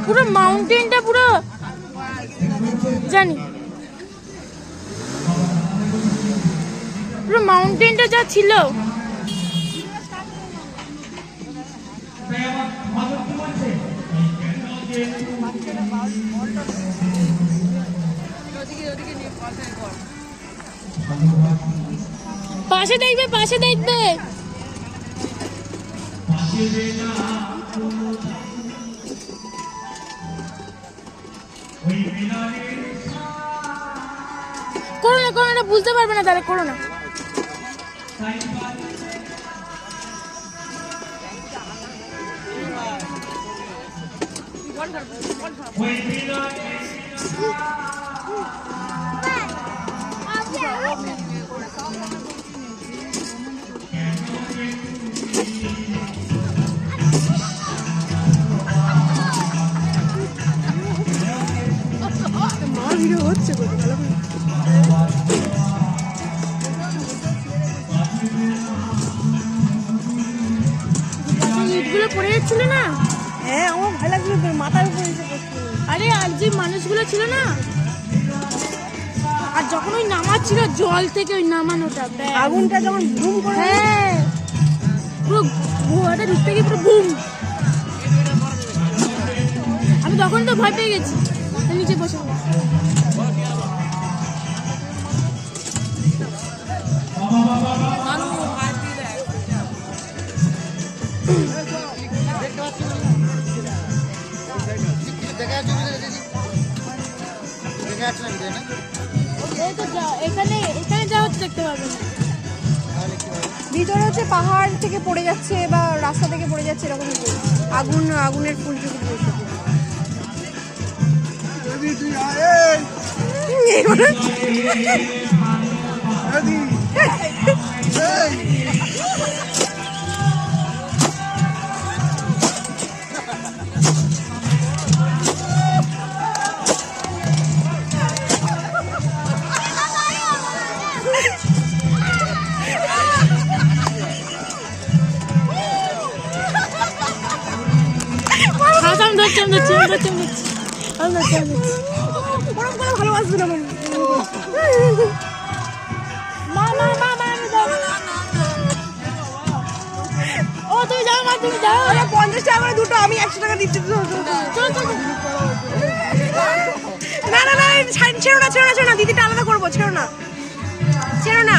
পুরো মাউন্টেনটা পুরো জানি, পুরো মাউন্টেনটা যা ছিল। পাশে দেখবে, পাশে দেখবে। করো না, করো না, বুঝতে পারবে না তাহলে, করো না। হচ্ছে ইটগুলো পড়ে যাচ্ছিল না? হ্যাঁ, আমার ভয় লাগছিল, মাথার উপরে এসে পড়ছিল। আরে আর যে মানুষগুলো ছিল না, আর যখন ওই নামাচ্ছিল জল থেকে, ওই নামানোটা আগুনটা যখন বুম করে, হ্যাঁ পুরো ধোঁয়াটা ঢুকতে গিয়ে পুরো বুম। আমি তখন তো ভয় পেয়ে গেছি, নিচে বসে। এখানে এখানে যা হচ্ছে দেখতে পাবেন। ভিতরে হচ্ছে পাহাড় থেকে পড়ে যাচ্ছে বা রাস্তা থেকে পড়ে যাচ্ছে, এরকম আগুন, আগুনের ফুল চুকি পড়েছে। ভালোবাসবে না ও তুমি যাও মা, তুমি যাও। 50 টাকা করে দুটো, আমি 100 টাকা দিচ্ছি। না না না, ছেড়ো না, ছেড়ো না, ছেড়ো না, দিদিটা আলাদা করবো, ছেড়ো না, ছেড়ো না।